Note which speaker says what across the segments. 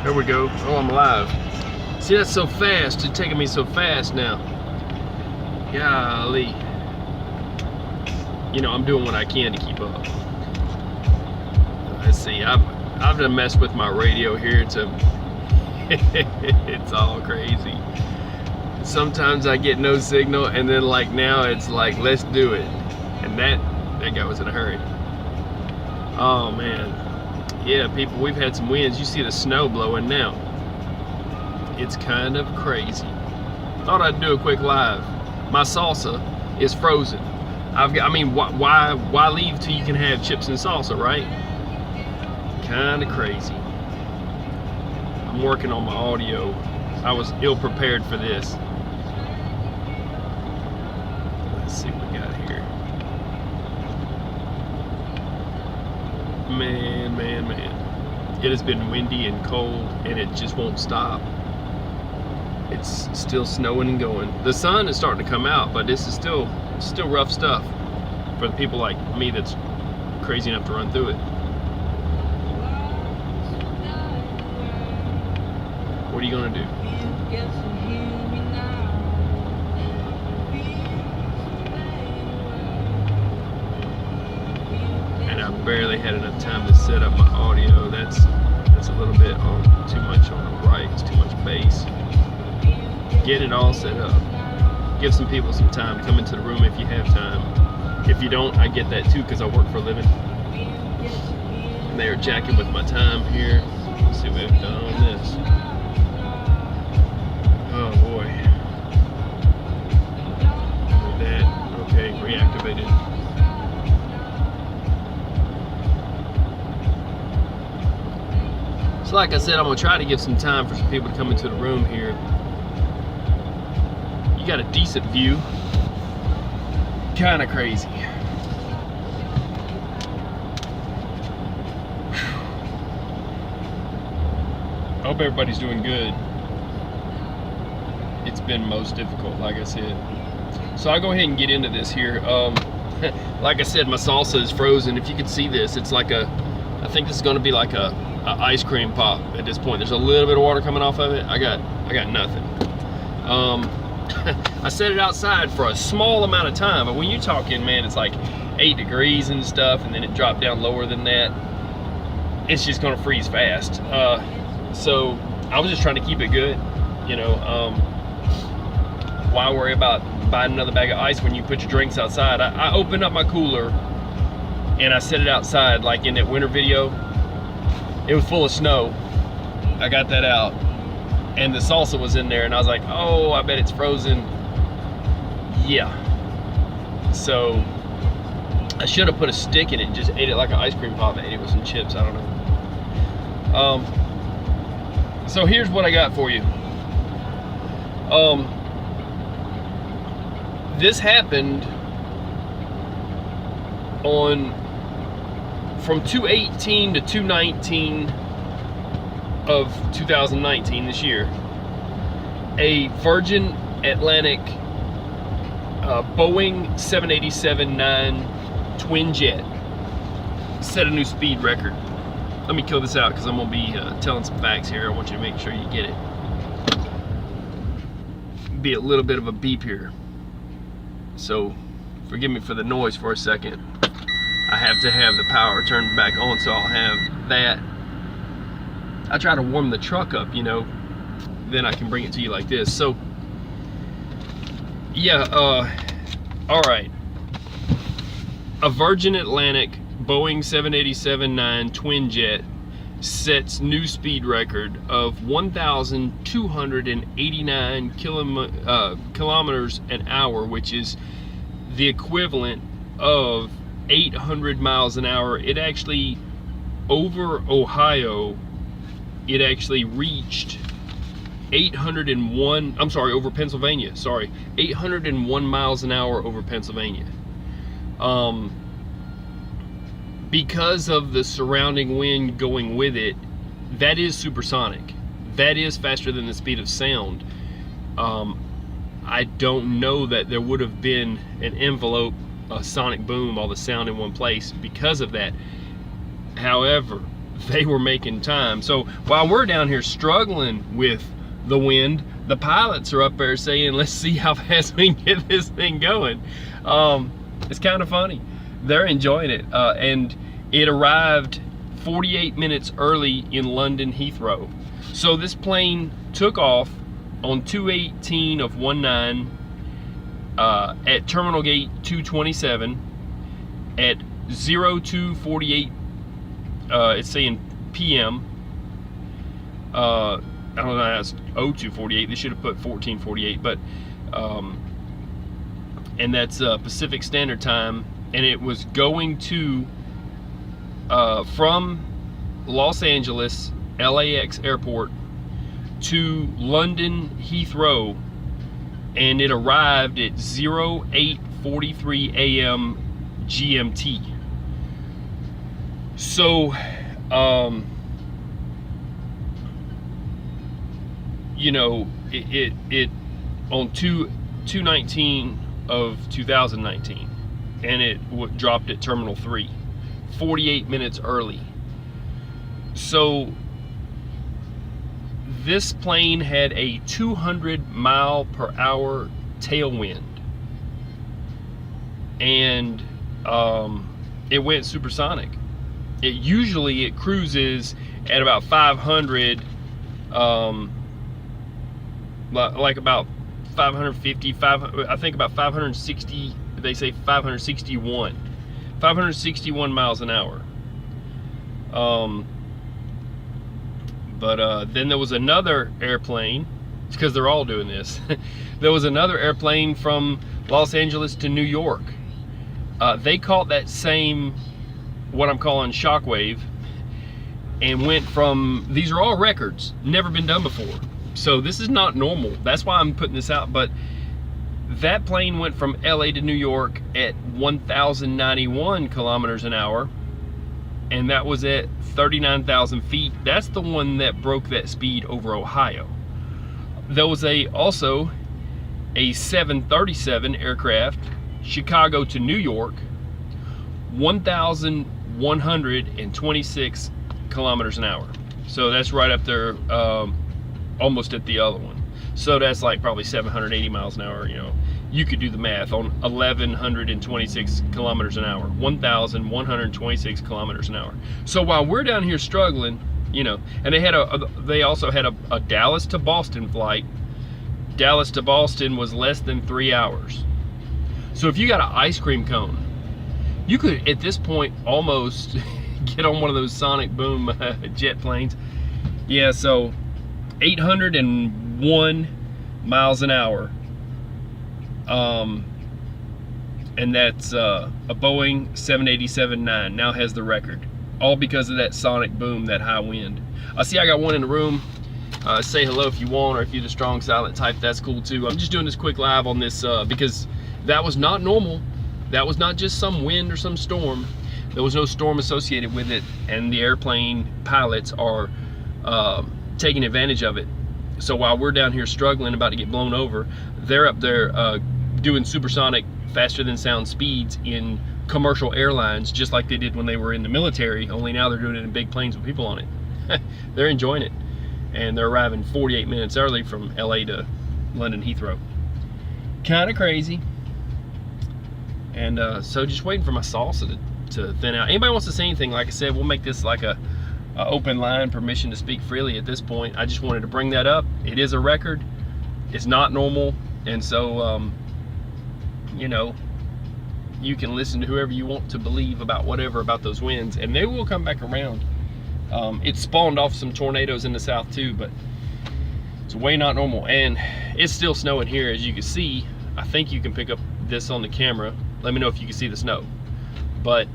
Speaker 1: There we go. Oh, I'm alive. See, that's so fast. It's taking me so fast now. Golly. You know, I'm doing what I can to keep up. Let's see. I've done messed with my radio here to. It's all crazy. Sometimes I get no signal, and then like now it's like, let's do it. And that guy was in a hurry. Oh man. Yeah, people, we've had some winds. You see the snow blowing now. It's kind of crazy. Thought I'd do a quick live. My salsa is frozen. I mean, why leave till you can have chips and salsa, right? Kind of crazy. I'm working on my audio. I was ill prepared for this. Let's see what we got here. Man. It has been windy and cold, and it just won't stop. It's still snowing and going. The sun is starting to come out, but this is still rough stuff for the people like me that's crazy enough to run through it. What are you gonna do? And I barely had enough time to set up my audio. That's a little bit too much on the right. It's too much bass. Get it all set up. Give some people some time to come into the room if you have time. If you don't, I get that too, because I work for a living. And they are jacking with my time here. Let's see what we've done on this. Oh boy. That, okay, reactivated. So like I said, I'm gonna try to give some time for some people to come into the room here. You got a decent view. Kind of crazy. I hope everybody's doing good. It's been most difficult, like I said. So I'll go ahead and get into this here. Like I said, my salsa is frozen. If you can see this, it's like I think this is gonna be like a ice cream pop at this point. There's a little bit of water coming off of it. I got nothing. I set it outside for a small amount of time, but when you're talking, man, it's like 8 degrees and stuff, and then it dropped down lower than that. It's just gonna freeze fast. So I was just trying to keep it good, you know. Why worry about buying another bag of ice when you put your drinks outside? I opened up my cooler and I set it outside, like in that winter video. It was full of snow. I got that out, and the salsa was in there, and I was like, oh, I bet it's frozen. Yeah. So I should have put a stick in it and just ate it like an ice cream pop. I ate it with some chips, I don't know. So here's what I got for you. This happened from 2/18 to 2/19 of 2019, this year. A Virgin Atlantic Boeing 787-9 twin jet set a new speed record. Let me kill this out because I'm going to be telling some facts here. I want you to make sure you get it. Be a little bit of a beep here, so forgive me for the noise for a second. I have to have the power turned back on, so I'll have that. I try to warm the truck up, you know, then I can bring it to you like this. So yeah, all right. A Virgin Atlantic Boeing 787-9 twin jet sets new speed record of 1,289 kilometers an hour, which is the equivalent of 800 miles an hour. It actually, over Ohio, it actually reached 801, I'm sorry, over Pennsylvania, sorry, 801 miles an hour over Pennsylvania. Because of the surrounding wind going with it, that is supersonic. That is faster than the speed of sound. I don't know that there would have been an envelope, a sonic boom, all the sound in one place because of that. However, they were making time. So while we're down here struggling with the wind, the pilots are up there saying, let's see how fast we can get this thing going. It's kind of funny. They're enjoying it. And it arrived 48 minutes early in London Heathrow. So this plane took off on 2/18 of 19 at Terminal Gate 227 at 02:48. It's saying PM. I don't know, that's 02:48. They should have put 14:48, but and that's Pacific Standard Time, and it was going to from Los Angeles LAX airport to London Heathrow, and it arrived at 08:43 a.m. GMT. So you know, it on 2/19 of 2019, and it dropped at Terminal 3 48 minutes early. So this plane had a 200-mile-per-hour tailwind, and it went supersonic. It cruises at about 500, like about 550, I think about 560. They say 561 miles an hour. But then there was another airplane, because they're all doing this. There was another airplane from Los Angeles to New York. They caught that same, what I'm calling shockwave, and went from, these are all records, never been done before. So this is not normal. That's why I'm putting this out. But that plane went from LA to New York at 1,091 kilometers an hour, and that was at 39,000 feet. That's the one that broke that speed over Ohio. There was also a 737 aircraft, Chicago to New York, 1,126 kilometers an hour. So that's right up there, almost at the other one. So that's like probably 780 miles an hour. You know, you could do the math on 1,126 kilometers an hour, 1,126 kilometers an hour. So while we're down here struggling, you know, and they also had a Dallas to Boston flight. Dallas to Boston was less than 3 hours. So if you got an ice cream cone, you could at this point almost get on one of those sonic boom jet planes. Yeah, so 801 miles an hour. And that's a Boeing 787-9 now has the record, all because of that sonic boom, that high wind. I see I got one in the room. Say hello if you want, or if you're the strong silent type, that's cool too. I'm just doing this quick live on this because that was not normal. That was not just some wind or some storm. There was no storm associated with it, and the airplane pilots are taking advantage of it. So while we're down here struggling, about to get blown over, they're up there doing supersonic, faster than sound speeds in commercial airlines, just like they did when they were in the military, only now they're doing it in big planes with people on it. They're enjoying it, and they're arriving 48 minutes early from LA to London Heathrow. Kind of crazy. And so just waiting for my salsa to thin out. Anybody wants to say anything, like I said, we'll make this like a open line, permission to speak freely at this point. I just wanted to bring that up. It is a record. It's not normal, and so you know, you can listen to whoever you want to believe about whatever about those winds, and they will come back around. It spawned off some tornadoes in the south too, but it's way not normal. And it's still snowing here, as you can see. I think you can pick up this on the camera. Let me know if you can see the snow. But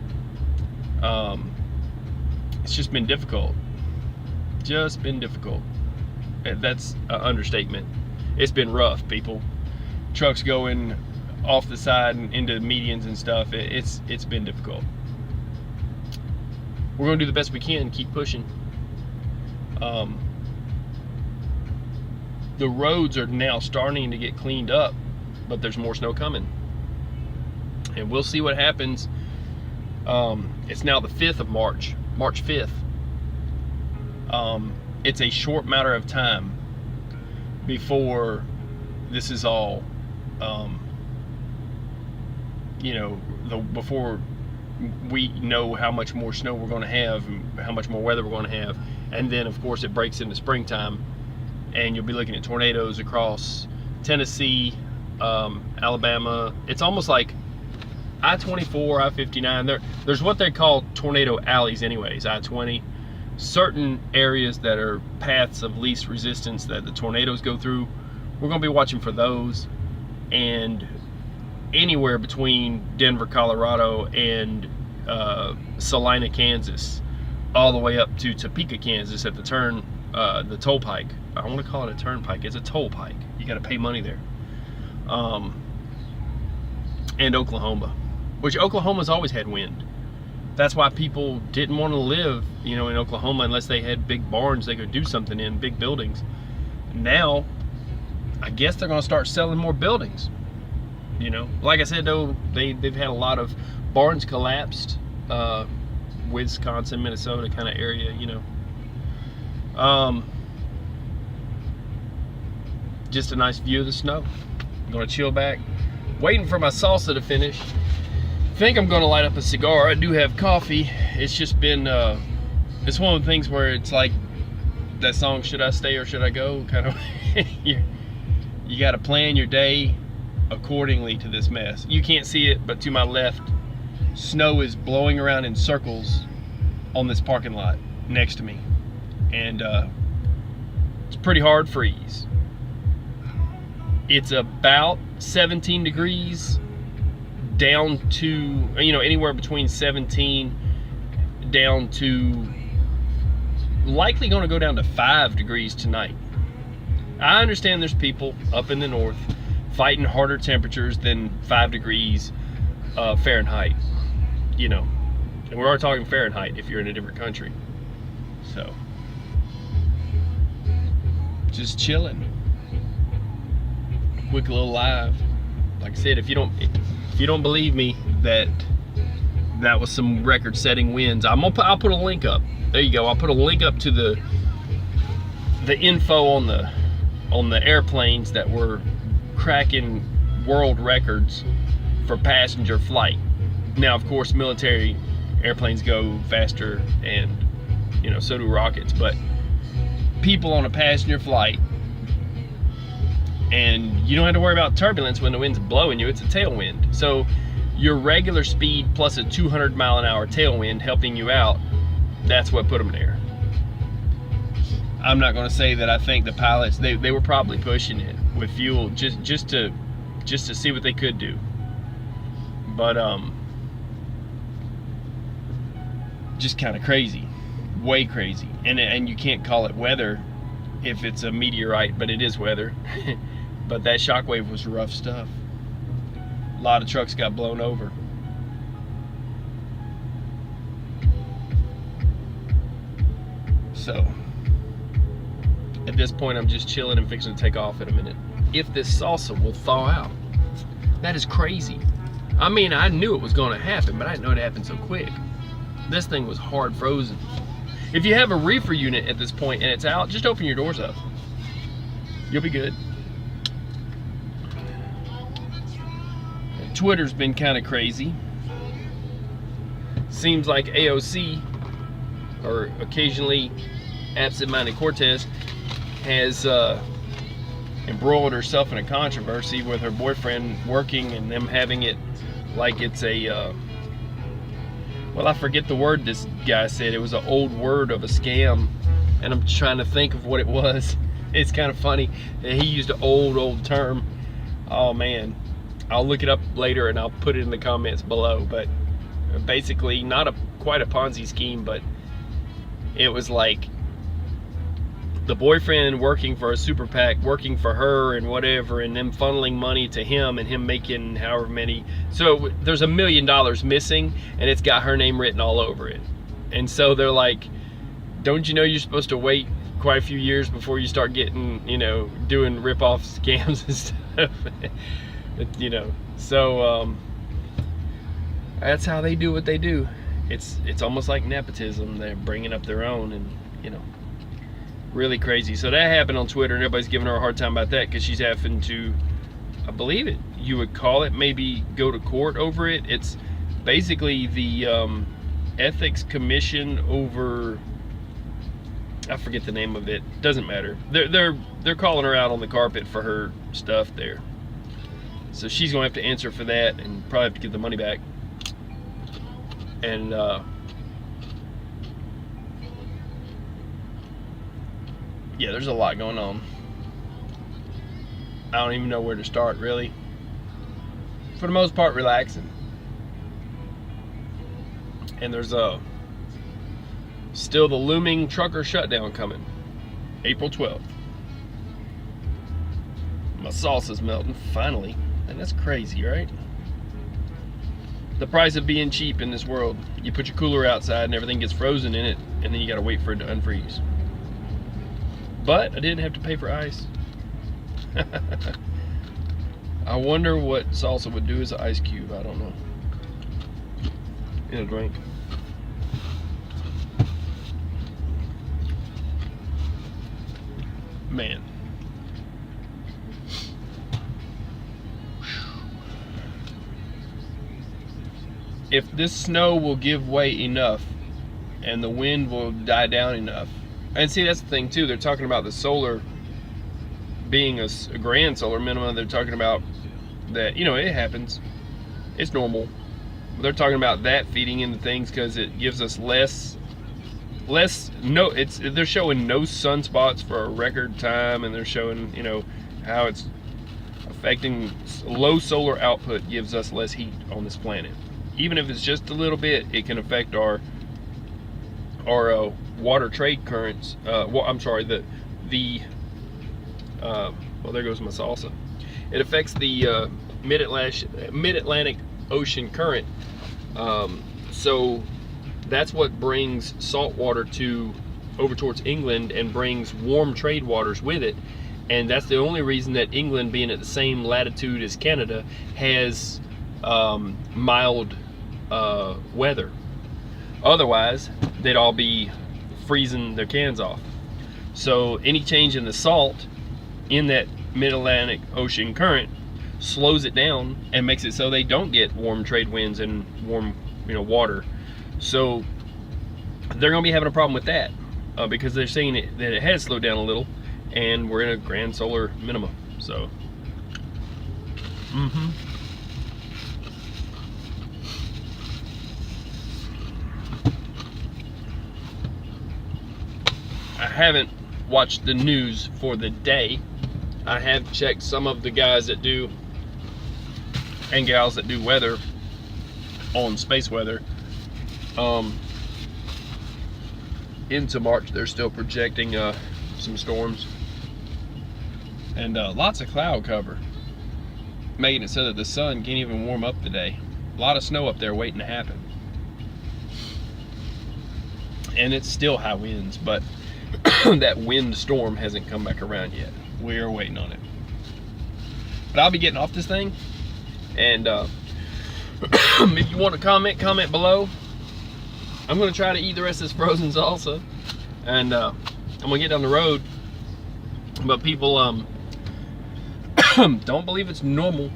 Speaker 1: it's just been difficult. Just been difficult. That's an understatement. It's been rough, people. Trucks going off the side and into medians and stuff. It's been difficult. We're gonna do the best we can, keep pushing. The roads are now starting to get cleaned up, but there's more snow coming, and we'll see what happens. It's now the 5th of March, March 5th, It's a short matter of time before this is all, before we know how much more snow we're going to have, and how much more weather we're going to have, and then of course it breaks into springtime, and you'll be looking at tornadoes across Tennessee, Alabama. It's almost like I-24, I-59. There's what they call tornado alleys anyways, I-20. Certain areas that are paths of least resistance that the tornadoes go through, we're going to be watching for those. And anywhere between Denver, Colorado and Salina, Kansas, all the way up to Topeka, Kansas at the turn, the toll pike. I want to call it a turnpike. It's a toll pike. You got to pay money there. And Oklahoma, which Oklahoma's always had wind. That's why people didn't want to live, in Oklahoma unless they had big barns they could do something in, big buildings. Now, I guess they're going to start selling more buildings. Like I said, though, they've had a lot of barns collapsed, Wisconsin, Minnesota kind of area, Just a nice view of the snow. I'm going to chill back, waiting for my salsa to finish. Think I'm gonna light up a cigar. I do have coffee. It's just been it's one of the things where it's like that song, should I stay or should I go, kind of. you got to plan your day accordingly to this mess. You can't see it, but to my left, snow is blowing around in circles on this parking lot next to me, and it's pretty hard freeze. It's about 17 degrees down to, anywhere between 17 down to likely going to go down to 5 degrees tonight. I understand there's people up in the north fighting harder temperatures than 5 degrees Fahrenheit, and we are talking Fahrenheit if you're in a different country. So just chilling. Quick little live. Like I said, if you don't believe me that was some record-setting winds, I'll put a link up. There you go. I'll put a link up to the info on the airplanes that were cracking world records for passenger flight. Now, of course, military airplanes go faster, and so do rockets. But people on a passenger flight, and you don't have to worry about turbulence when the wind's blowing you. It's a tailwind. So your regular speed plus a 200-mile-an-hour tailwind helping you out, that's what put them there. I'm not going to say that I think the pilots, they were probably pushing it with fuel just to see what they could do. But just kind of crazy, way crazy. And you can't call it weather if it's a meteorite, but it is weather. But that shockwave was rough stuff. A lot of trucks got blown over. So at this point, I'm just chilling and fixing to take off in a minute. If this salsa will thaw out. That is crazy. I mean, I knew it was going to happen, but I didn't know it happened so quick. This thing was hard frozen. If you have a reefer unit at this point and it's out, just open your doors up. You'll be good. Twitter's been kind of crazy. Seems like AOC, or occasionally absent-minded Cortez, has embroiled herself in a controversy with her boyfriend working and them having it like it's a, well, I forget the word this guy said. It was an old word of a scam, and I'm trying to think of what it was. It's kind of funny that he used an old term. Oh man, I'll look it up later and I'll put it in the comments below. But basically, not quite a Ponzi scheme, but it was like the boyfriend working for a super PAC, working for her and whatever, and them funneling money to him and him making however many. So there's $1 million missing and it's got her name written all over it. And so they're like, don't you know you're supposed to wait quite a few years before you start getting, doing rip-off scams and stuff? So that's how they do what they do. It's almost like nepotism. They're bringing up their own, and Really crazy. So that happened on Twitter, and everybody's giving her a hard time about that because she's having to, I believe it, you would call it, maybe go to court over it. It's basically the ethics commission over, I forget the name of it. Doesn't matter. They're calling her out on the carpet for her stuff there. So she's gonna have to answer for that and probably have to give the money back. And yeah, there's a lot going on. I don't even know where to start, really. For the most part, relaxing. And there's still the looming trucker shutdown coming, April 12th. My salsa's melting, finally. And that's crazy, right? The price of being cheap in this world. You put your cooler outside and everything gets frozen in it, and then you gotta wait for it to unfreeze. But I didn't have to pay for ice. I wonder what salsa would do as an ice cube. I don't know. In a drink. Man. If this snow will give way enough and the wind will die down enough, and see, that's the thing too, they're talking about the solar being a grand solar minimum. They're talking about that, you know, it happens, it's normal. They're talking about that feeding into things because it gives us they're showing no sunspots for a record time, and they're showing, you know, how it's affecting low solar output gives us less heat on this planet. Even if it's just a little bit, it can affect our water trade currents. I'm sorry, well, there goes my salsa. It affects the mid-Atlantic Ocean current. So that's what brings salt water over towards England and brings warm trade waters with it. And that's the only reason that England, being at the same latitude as Canada, has mild weather. Otherwise, they'd all be freezing their cans off. So any change in the salt in that mid-Atlantic Ocean current slows it down and makes it so they don't get warm trade winds and warm, you know, water. So they're going to be having a problem with that because they're saying that it has slowed down a little, and we're in a grand solar minimum. So, I haven't watched the news for the day. I have checked some of the guys that do, and gals that do weather on space weather. Into March, they're still projecting some storms and lots of cloud cover, making it so that the sun can't even warm up today. A lot of snow up there waiting to happen, and it's still high winds, but that wind storm hasn't come back around yet. We are waiting on it. But I'll be getting off this thing, and if you want to comment below. I'm going to try to eat the rest of this frozen salsa, and I'm going to get down the road. But people don't believe it's normal,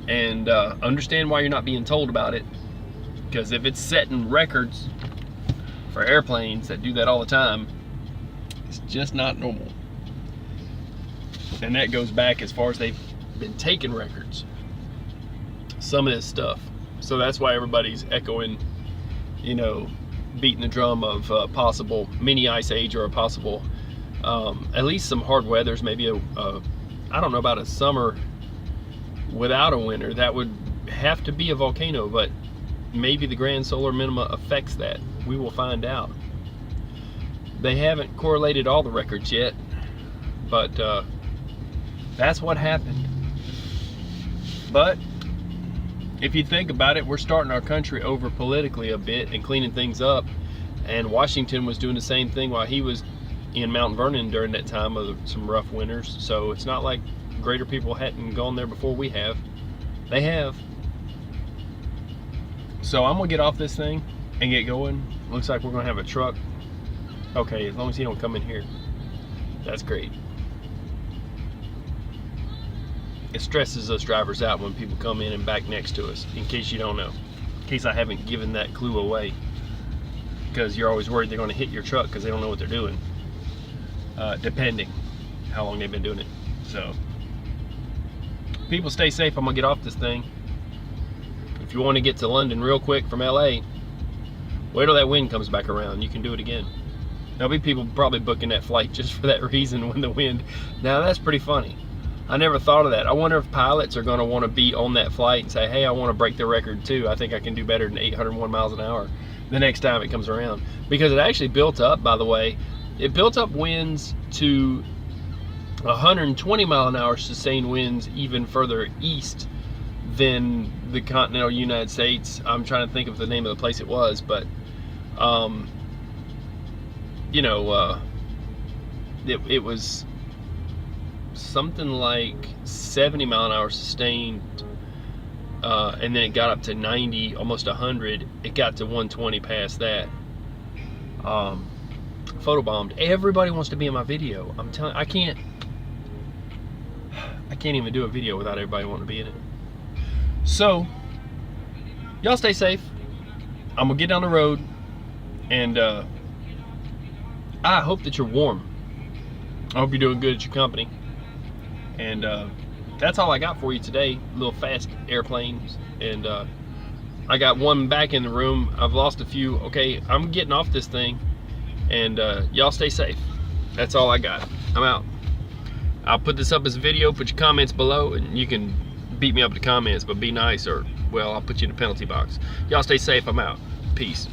Speaker 1: and understand why you're not being told about it. Because if it's setting records for airplanes that do that all the time, it's just not normal. And that goes back as far as they've been taking records, some of this stuff. So that's why everybody's echoing, you know, beating the drum of possible mini ice age, or a possible at least some hard weathers, maybe I don't know about a summer without a winter. That would have to be a volcano, but maybe the grand solar minima affects that. We will find out. They haven't correlated all the records yet, but that's what happened. But if you think about it, we're starting our country over politically a bit and cleaning things up. And Washington was doing the same thing while he was in Mount Vernon during that time of some rough winters. So it's not like greater people hadn't gone there before we have. They have. So I'm gonna get off this thing and get going. Looks like we're gonna have a truck. Okay, as long as he don't come in here. That's great. It stresses us drivers out when people come in and back next to us, in case you don't know. In case I haven't given that clue away. Because you're always worried they're going to hit your truck because they don't know what they're doing. Depending how long they've been doing it. So, people stay safe. I'm going to get off this thing. If you want to get to London real quick from LA, wait till that wind comes back around. You can do it again. There'll be people probably booking that flight just for that reason when the wind. Now that's pretty funny. I never thought of that. I wonder if pilots are going to want to be on that flight and say, hey, I want to break the record too. I think I can do better than 801 miles an hour the next time it comes around. Because it actually built up, by the way, it built up winds to 120 mile an hour sustained winds even further east than the continental United States. I'm trying to think of the name of the place it was, but you know, it was something like 70 mile an hour sustained, and then it got up to 90, almost 100. It got to 120 past that. Photobombed. Everybody wants to be in my video. I'm telling you, I can't even do a video without everybody wanting to be in it. So, y'all stay safe. I'm gonna get down the road, and I hope that you're warm. I hope you're doing good at your company. And that's all I got for you today. Little fast airplanes. And I got one back in the room. I've lost a few. Okay, I'm getting off this thing. And y'all stay safe. That's all I got. I'm out. I'll put this up as a video. Put your comments below, and you can beat me up in the comments, but be nice, or, well, I'll put you in the penalty box. Y'all stay safe. I'm out. Peace.